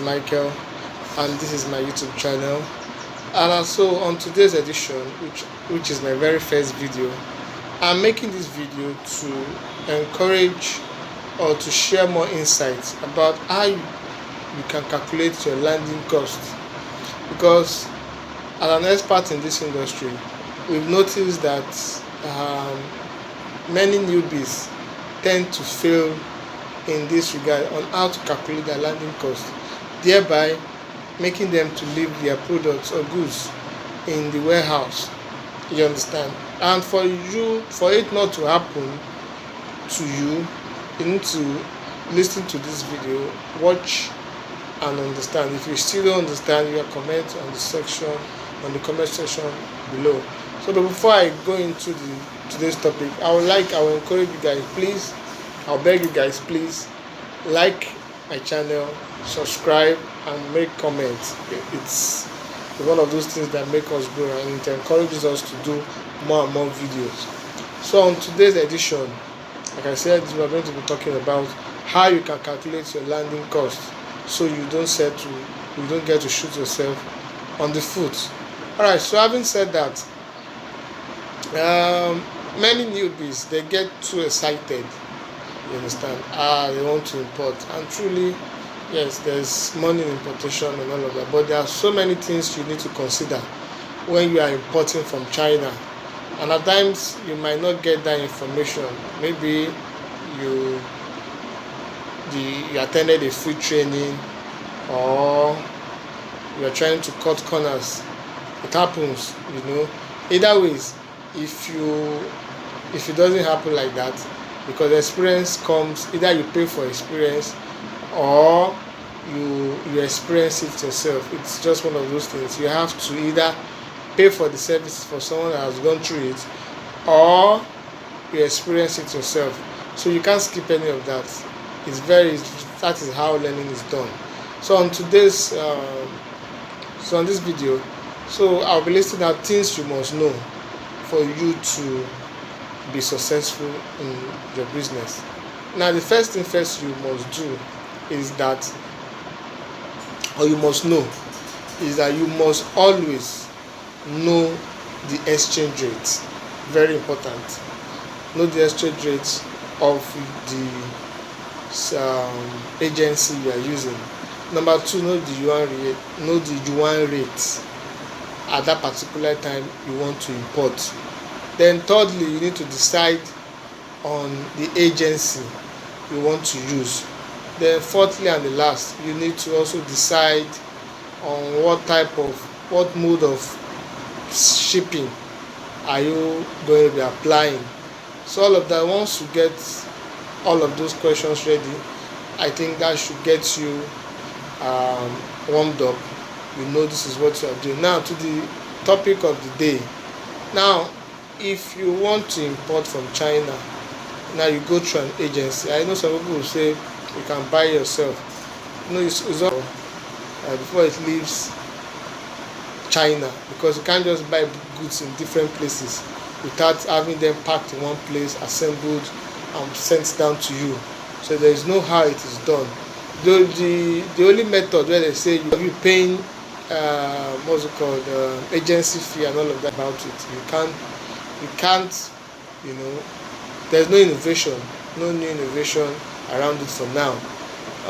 Michael, and this is my YouTube channel. And also on today's edition, which is my very first video, I'm making this video to encourage or to share more insights about how you can calculate your landing cost. Because as an expert in this industry, we've noticed that many newbies tend to fail in this regard on how to calculate their landing cost, thereby making them to leave their products or goods in the warehouse. You understand? And for it not to happen to you, you need to listen to this video, watch and understand. If you still don't understand, you can comment on the comment section below. So but before I go into today's topic, I will encourage you guys, I'll beg you guys, please like my channel, subscribe and make comments. It's one of those things that make us grow, and it encourages us to do more and more videos. So on today's edition, like I said, we are going to be talking about how you can calculate your landing cost so you don't get to shoot yourself on the foot. Alright, so having said that, many newbies, they get too excited. You understand? They want to import, and truly, yes, there's money in importation and all of that, but there are so many things you need to consider when you are importing from China, and at times you might not get that information. Maybe you attended a free training, or you are trying to cut corners. It happens, Either ways, if it doesn't happen like that, because experience comes, either you pay for experience or you experience it yourself. It's just one of those things. You have to either pay for the service for someone that has gone through it, or you experience it yourself. So you can't skip any of that. That is how learning is done. So on this video, I'll be listing out things you must know for you to be successful in your business. Now, the first thing you must do is that, or you must know, is that you must always know the exchange rate. Very important. Know the exchange rate of the agency you are using. Number 2, know the yuan rate at that particular time you want to import. Then thirdly, you need to decide on the agency you want to use. Then fourthly and the last, you need to also decide on what mode of shipping are you going to be applying. So all of that, once you get all of those questions ready, I think that should get you warmed up. This is what you are doing. Now to the topic of the day. Now, if you want to import from China, now you go through an agency. I know some people will say you can buy yourself. It's not before it leaves China, because you can't just buy goods in different places without having them packed in one place, assembled and sent down to you. So there is no how it is done. The only method where they say you paying agency fee and all of that about it. You can't, there's no innovation, no new innovation around it for now,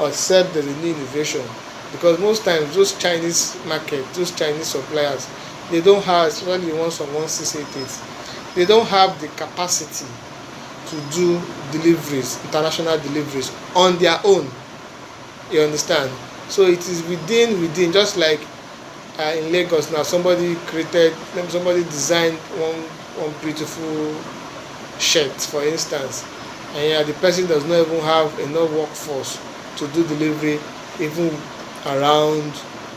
except there's a new innovation. Because most times those Chinese market, those Chinese suppliers, they don't have, especially the ones from 1688, they don't have the capacity to do deliveries, international deliveries on their own. You understand? So it is within, just like in Lagos now, somebody designed one beautiful shirt, for instance, and the person does not even have enough workforce to do delivery even around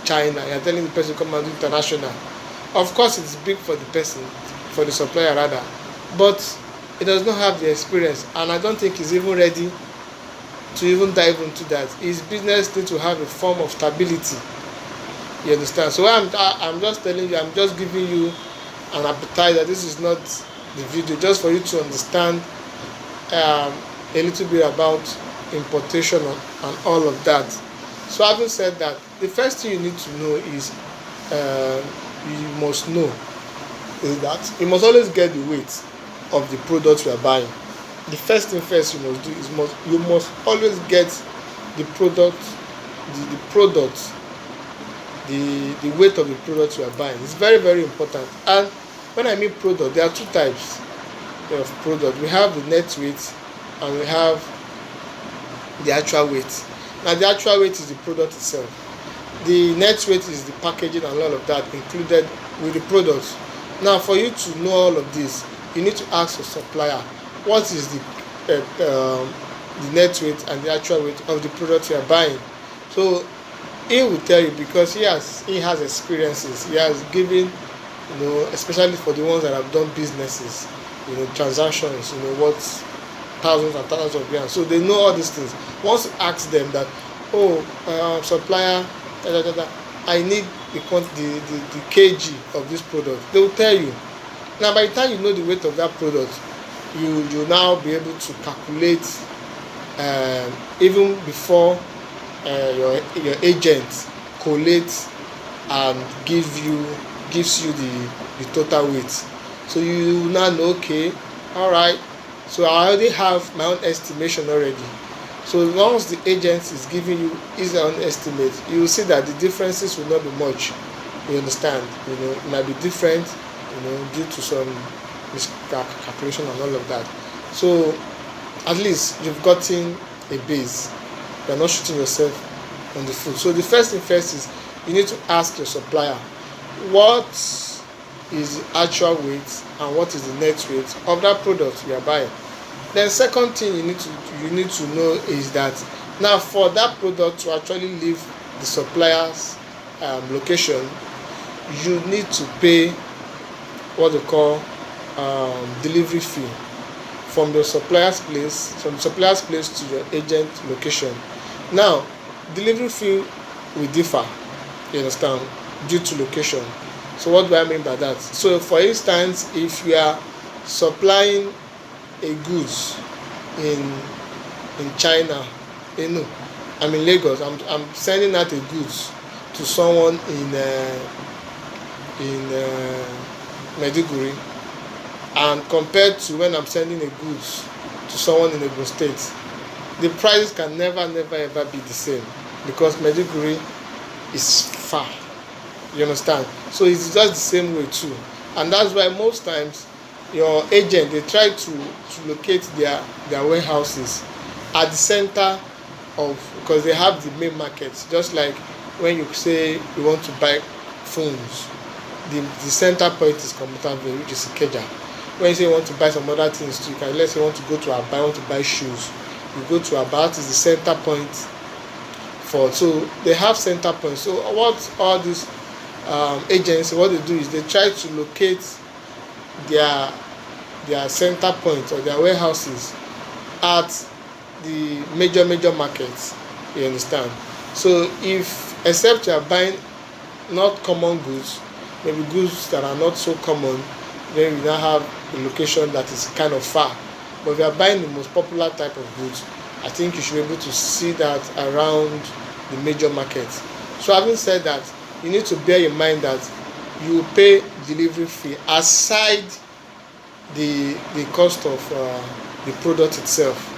China. You're telling the person to come and do international. Of course, it's big for the person, for the supplier rather, but it does not have the experience, and I don't think he's even ready to even dive into that. His business needs to have a form of stability. You understand? So I'm just telling you, I'm just giving you an appetizer. This is not the video, just for you to understand a little bit about importation and all of that. So having said that, the first thing you need to know is, you must know is that you must always get the weight of the product you are buying. The first thing first you must do is you must always get the product, the product, the weight of the product you are buying. It's very, very important. And when I mean product, there are two types of product. We have the net weight and we have the actual weight. Now the actual weight is the product itself. The net weight is the packaging and all of that included with the product. Now for you to know all of this, you need to ask your supplier what is the net weight and the actual weight of the product you are buying. So he will tell you, because he has experiences. He has given, especially for the ones that have done businesses, transactions, what thousands and thousands of grams. So they know all these things. Once you ask them that, supplier, I need the kg of this product, they will tell you. Now by the time you know the weight of that product, you now be able to calculate, even before your agent collates and gives you the total weight. So you now know, okay, all right, so I already have my own estimation already. So once the agent is giving you his own estimate, you will see that the differences will not be much. You understand? It might be different, due to some miscalculation and all of that. So at least you've gotten a base. You're not shooting yourself on the foot. So the first thing first is you need to ask your supplier what is the actual weight and what is the net weight of that product you are buying. Then second thing you need to know is that now for that product to actually leave the supplier's location, you need to pay what they call delivery fee from the supplier's place to your agent location. Now delivery fee will differ, you understand, due to location. So what do I mean by that? So for instance, if you are supplying a goods in China, I'm in Lagos, I'm sending out a goods to someone in Maiduguri, and compared to when I'm sending a goods to someone in Ogun State, the prices can never ever be the same, because Maiduguri is far, you understand. So it's just the same way too, and that's why most times your agent, they try to locate their warehouses at the center of, because they have the main markets. Just like when you say you want to buy phones, the center point is Computerville, which is Ikeja. When you say you want to buy some other things too, you can, let's say you want to go to Aba, want to buy shoes, you go to Aba, is the center point for. So they have center points. So what all these agents, what they do is they try to locate their center point or their warehouses at the major markets, you understand. So if, except you are buying not common goods, maybe goods that are not so common, then you now have a location that is kind of far. But if you are buying the most popular type of goods, I think you should be able to see that around the major markets. So having said that, you need to bear in mind that you pay delivery fee aside the cost of the product itself.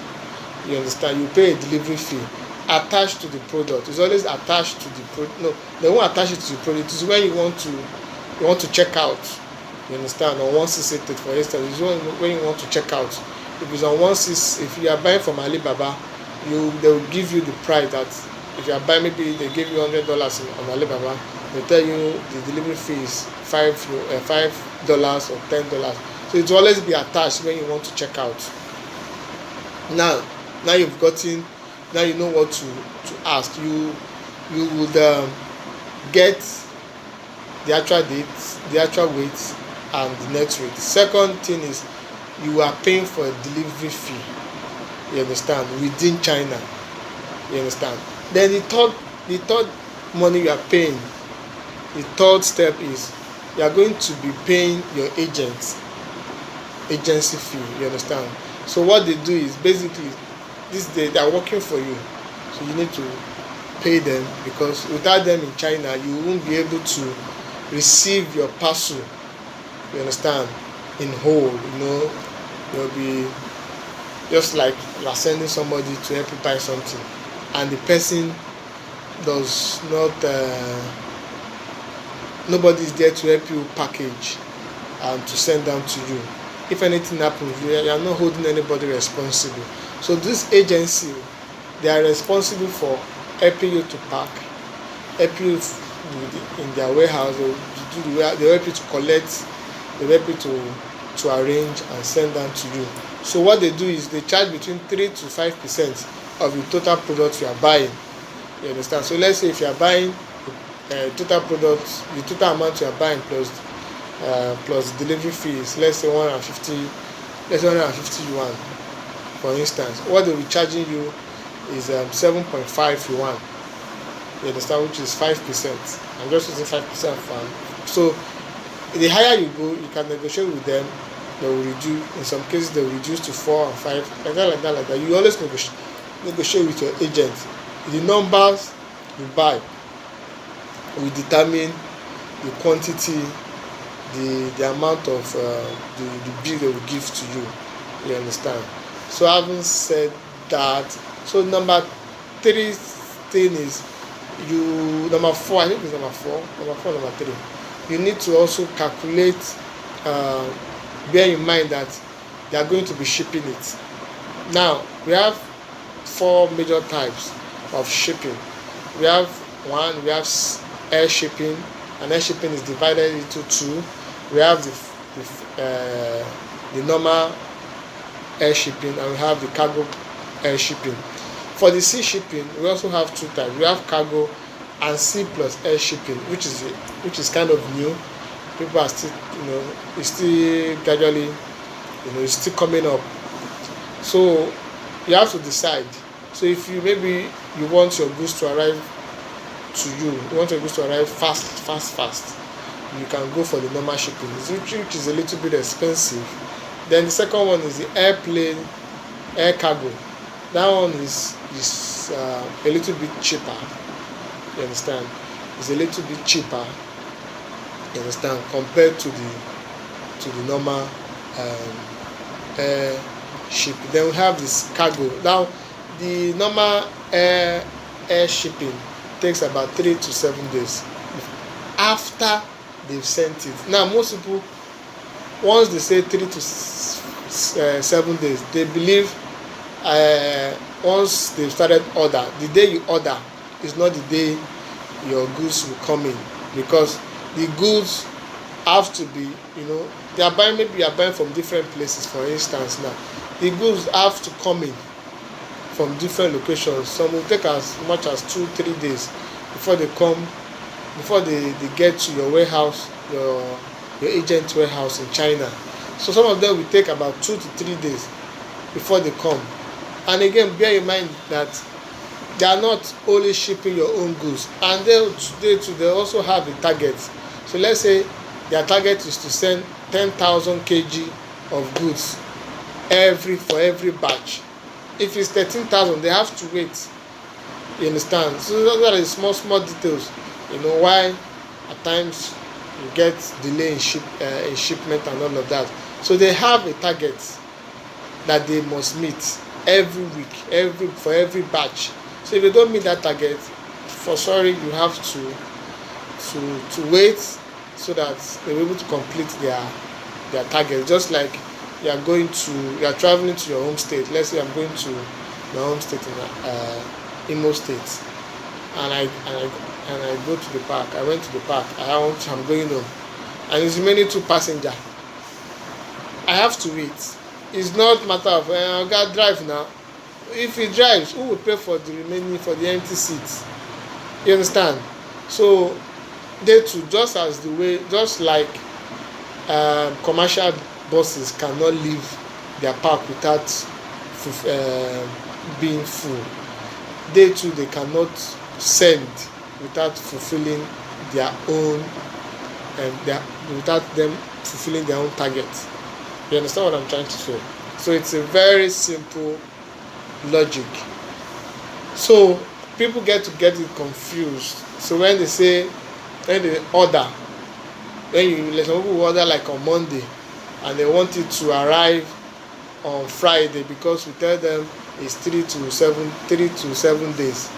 You understand? You pay a delivery fee attached to the product. It's always attached to the product. No, they won't attach it to the product. It's when you want to check out. You understand? On 1688, for instance, it's when you want to check out. If it's on 16, if you are buying from Alibaba, they will give you the price that if you are buying, maybe they give you $100 on Alibaba, they tell you the delivery fee is $5 or $10. So it will always be attached when you want to check out. Now you've gotten, now you know what to ask. You would get the actual date, the actual weight, and the net weight. Second thing is you are paying for a delivery fee. You understand? Within China. You understand? Then the third money you are paying, the third step is you are going to be paying your agency fee. You understand? So what they do is basically they are working for you. So you need to pay them, because without them in China you won't be able to receive your parcel, you understand, in whole. You'll be just like you are sending somebody to help you buy something, and the person does not nobody is there to help you package and to send them to you. If anything happens, you are not holding anybody responsible. So this agency, they are responsible for helping you to pack, help you in their warehouse. They help you to collect, they help you to arrange and send them to you. So what they do is they charge between 3 to 5% of the total product you are buying. You understand? So let's say if you are buying total product, the total amount you are buying plus delivery fees, let's say 150 yuan, for instance. What they will be charging you is 7.5 yuan. You understand? Which is 5%. I'm just using 5% for. So the higher you go, you can negotiate with them. They will reduce. In some cases, they will reduce to 4 and 5, like that. You always negotiate with your agent. The numbers you buy will determine the quantity, the amount of the bill they will give to you. You understand? So having said that, so number 3 thing is number 4, I think it's number 3. You need to also calculate, bear in mind that they are going to be shipping it. Now we have 4 major types of shipping. We have air shipping, and air shipping is divided into 2. We have the normal air shipping, and we have the cargo air shipping. For the sea shipping, we also have 2 types. We have cargo and sea plus air shipping, which is kind of new. People are still, it's still gradually, it's still coming up. So you have to decide. So if you want your goods to arrive to you want your goods to arrive fast, you can go for the normal shipping, which is a little bit expensive. Then the second one is the air cargo. That one is a little bit cheaper. You understand? It's a little bit cheaper. You understand? Compared to the normal air ship. Then we have this cargo. Now the normal air shipping takes about 3 to 7 days after they've sent it. Now most people, once they say 3 to 7 days, they believe once they've started order, the day you order is not the day your goods will come in, because the goods have to be, they are buying, maybe you are buying from different places. For instance, now the goods have to come in from different locations. Some will take as much as 2-3 days before they get to your warehouse, your agent warehouse in China. So some of them will take about 2 to 3 days before they come. And again, bear in mind that they are not only shipping your own goods, and they also have a target. So let's say their target is to send 10,000 kg of goods for every batch. If it's 13,000, they have to wait. You understand? So those are the small details. Why at times you get delay in shipment and all of that. So they have a target that they must meet every week, for every batch. So if they don't meet that target, you have to wait so that they're able to complete their target. Just like you are traveling to your home state. Let's say I'm going to my home state in Imo State, and I go to the park. I went to the park. I'm going home, and it's remaining 2 passengers. I have to wait. It's not matter of I gotta drive now. If he drives, who will pay for the empty seats? You understand? So they too, just like commercial buses cannot leave their park without being full. They too, they cannot send without fulfilling their own, without them fulfilling their own target. You understand what I'm trying to say? So it's a very simple logic. So people get it confused. So when they say, when they order, when you let some people order like on Monday and they want it to arrive on Friday because we tell them it's 3 to 7 days.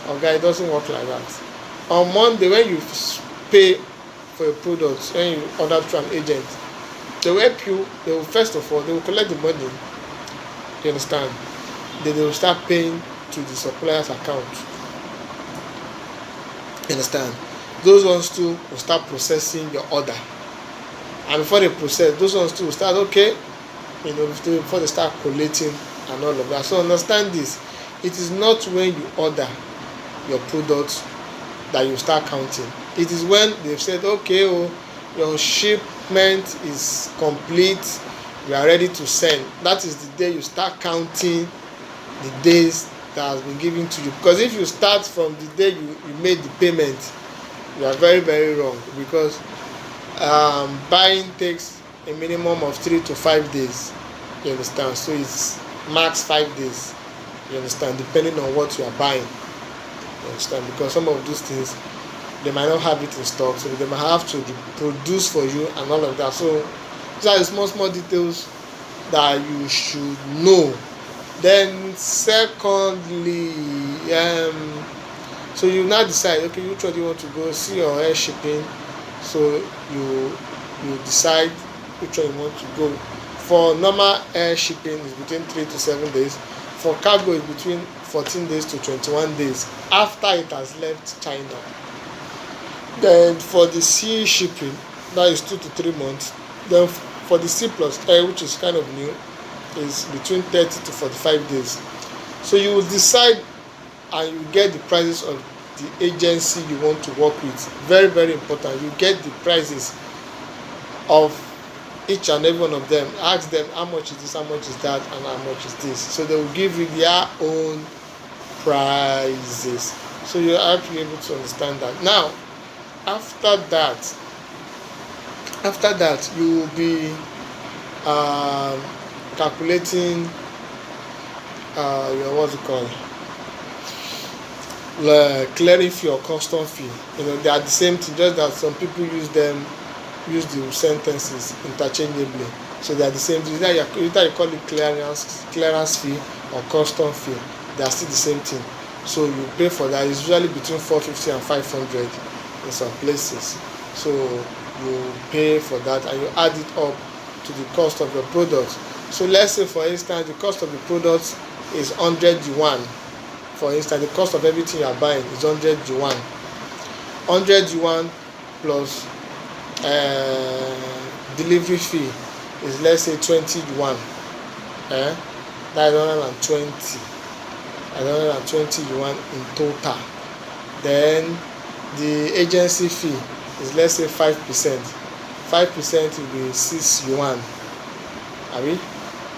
Okay, it doesn't work like that. On Monday, when you pay for a product, when you order through an agent, they will help you. They will, first of all, they will collect the money. You understand? Then they will start paying to the supplier's account. You understand? Those ones too will start processing your order. And before they process, those ones too will start, okay, before they start collating and all of that. So understand this. It is not when you order your product that you start counting. It is when they've said, okay, your shipment is complete, we are ready to send. That is the day you start counting the days that has been given to you. Because if you start from the day you made the payment, you are very, very wrong. Because buying takes a minimum of 3 to 5 days. You understand? So it's max 5 days. You understand? Depending on what you are buying. You understand? Because some of those things, they might not have it in stock, so they might have to produce for you and all of that. So these are the small details that you should know. Then secondly, so you now decide, okay, which one do you want to go, see your air shipping. So you decide which one you want to go. For normal air shipping is between 3 to 7 days. For cargo is between 14 days to 21 days after it has left China. Then for the sea shipping, that is 2 to 3 months. Then for the C plus air, which is kind of new, is between 30 to 45 days. So you will decide and you get the prices of the agency you want to work with. Very, very important. You get the prices of each and every one of them. Ask them how much is this, how much is that, and how much is this. So they will give you their own prices. So you have to be able to understand that. Now, after that you will be calculating your what's it called, clearing fee or custom fee. They are the same thing, just that some people use the sentences interchangeably. So they are the same thing. Either you call it clearance fee or custom fee, they are still the same thing. So you pay for that. It's usually between 450 and 500 in some places. So you pay for that and you add it up to the cost of your product. So let's say, for instance, the cost of the product is 100 yuan. For instance, the cost of everything you are buying is 100 yuan. 100 yuan plus delivery fee is, let's say, 20 yuan. That's 120 yuan in total. Then the agency fee is, let's say, 5%. 5% will be 6 yuan.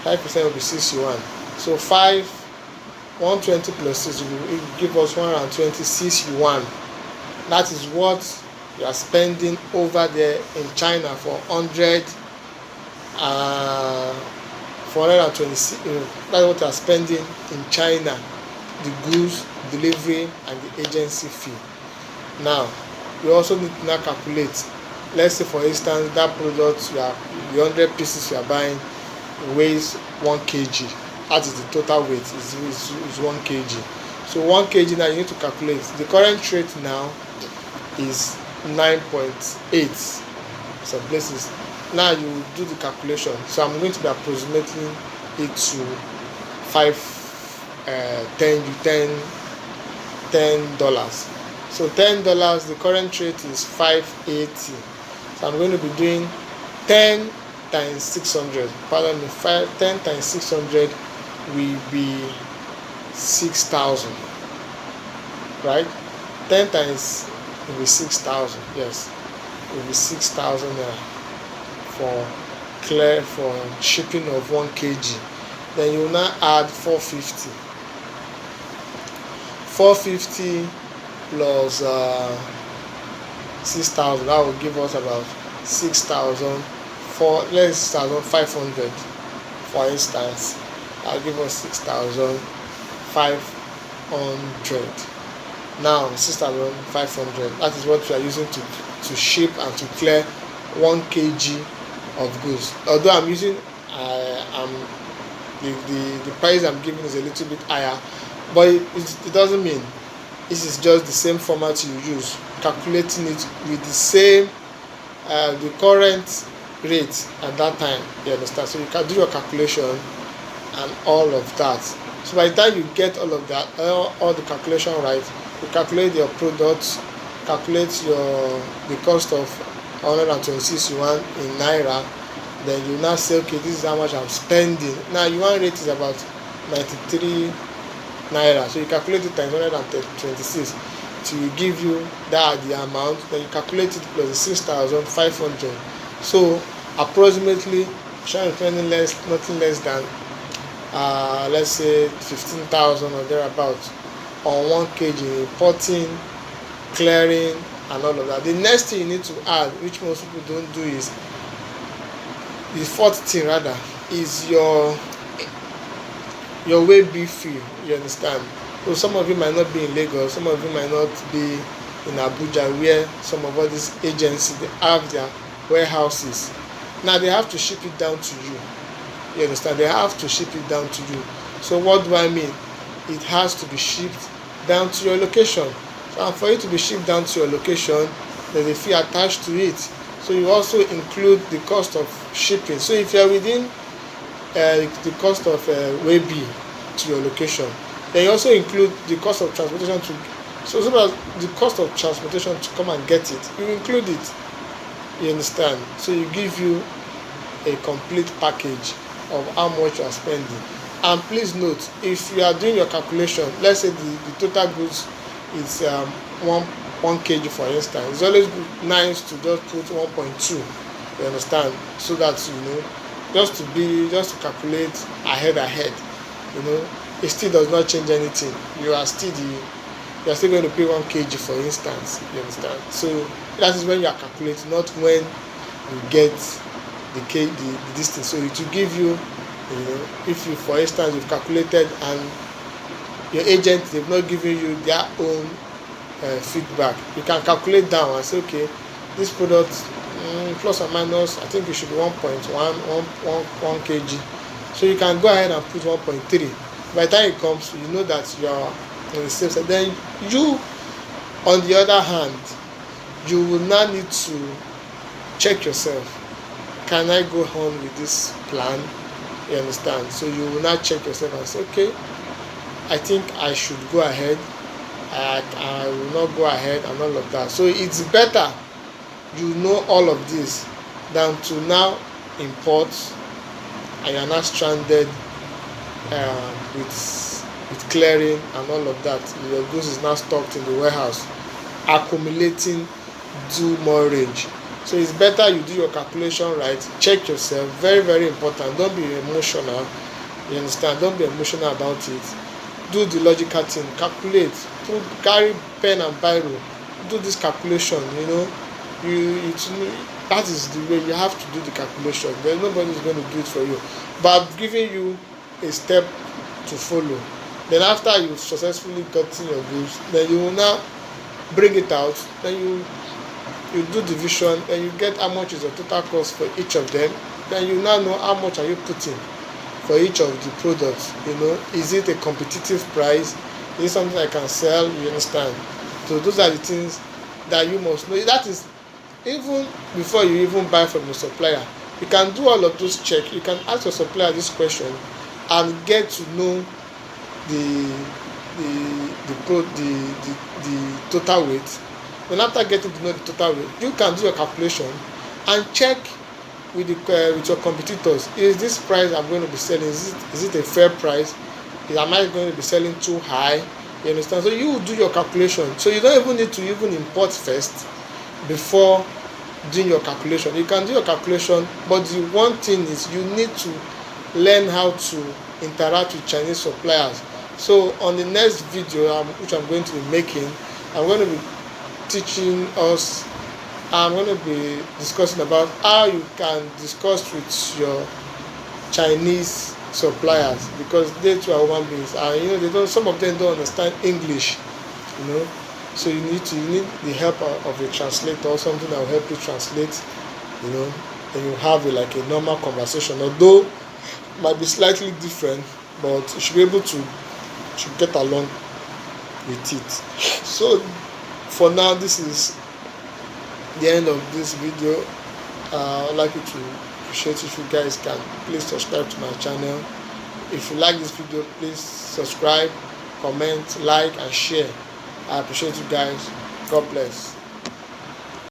5% will be 6 yuan. So 120 plus 6 will give us 126 yuan. That is what you are spending over there in China for 426. That's what you are spending in China. The goods, delivery, and the agency fee. Now, you also need to now calculate. Let's say, for instance, that product, the 100 pieces you are buying weighs 1 kg. That is the total weight, is 1 kg. So 1 kg now you need to calculate. The current rate now is 9.8 some places. Now you do the calculation. So I'm going to be approximating it to $10. So $10, the current rate is 580. So I'm going to be doing 10 times 600. Pardon me, 10 times 600 will be 6,000. Right? 10 times will be 6,000. Yes, it will be 6,000 for shipping of 1 kg. Then you will now add 450. 450 plus 6,000. That will give us about 6,500. For instance, I'll give us 6,500. Now 6,500. That is what we are using to ship and to clear 1 kg of goods. Although I'm using the price I'm giving is a little bit higher, but it doesn't mean this is just the same format you use, calculating it with the same the current rate at that time. You understand? So you can do your calculation and all of that. So by the time you get all of that, all the calculation right, you calculate your product, calculate the cost of 126 yuan in naira. Then you now say, okay, this is how much I'm spending. Now yuan rate is about 93 naira. So you calculate it times 126 to give you the amount. Then you calculate it plus the 6,500. So approximately, spending nothing less than let's say 15,000 or thereabouts on 1 kg, importing, clearing, and all of that. The next thing you need to add, which most people don't do, is the fourth thing rather, is your way B fee. You understand? So some of you might not be in Lagos, some of you might not be in Abuja, where some of all these agencies, they have their warehouses. Now they have to ship it down to you. You understand? They have to ship it down to you. So what do I mean? It has to be shipped down to your location. So for it to be shipped down to your location, there's a fee attached to it. So you also include the cost of shipping. So if you're within the cost of way B to your location, then you also include the cost of transportation so the cost of transportation to come and get it, you include it. You understand? So you give you a complete package of how much you are spending. And please note, if you are doing your calculation, let's say the total goods is 1 kg for instance, it's always nice to just put 1.2. You understand? So that just to calculate ahead. It still does not change anything. You are still going to pay 1 kg for instance. You understand? So that is when you are calculating, not when you get the distance. So it will give you, if you, for instance, you've calculated and your agent, they've not given you their own feedback, you can calculate down and say, okay, this product plus or minus, I think it should be 1 kg. So you can go ahead and put 1.3. By the time it comes, you know that you are on the safe side. Then you, on the other hand, you will now need to check yourself. Can I go on with this plan? You understand? So you will now check yourself and say, okay, I think I should go ahead. I will not go ahead and all of that. So it's better you know all of this than to now import and you're not stranded with clearing and all of that. Your goods is now stocked in the warehouse, accumulating demurage. So it's better you do your calculation right, check yourself, very, very important. Don't be emotional. You understand? Don't be emotional about it. Do the logical thing, calculate, carry pen and biro, do this calculation. That is the way you have to do the calculation. There's nobody is going to do it for you, but I'm giving you a step to follow. Then after you've successfully gotten your goods, then you will now bring it out. Then you do division, and you get how much is the total cost for each of them. Then you now know how much are you putting for each of the products. Is it a competitive price? Is it something I can sell? You understand? So those are the things that you must know. That is, even before you even buy from the supplier, you can do all of those checks. You can ask your supplier this question and get to know the total weight. Then after getting to know the total weight, you can do your calculation and check with your competitors. Is this price I'm going to be selling, is it a fair price? Am I going to be selling too high? You understand? So you do your calculation. So you don't even need to even import first before doing your calculation. You can do your calculation, but the one thing is you need to learn how to interact with Chinese suppliers. So on the next video which I'm going to be making, I'm going to be teaching us, I'm going to be discussing about how you can discuss with your Chinese suppliers, because they too are human beings, and they don't, some of them don't understand English, so you need the help of a translator or something that will help you translate, and you have like a normal conversation, although it might be slightly different, but you should be able to should get along with it. So for now, this is the end of this video. I'd like you to appreciate if you guys can please subscribe to my channel. If you like this video, please subscribe, comment, like and share. I appreciate you guys. God bless.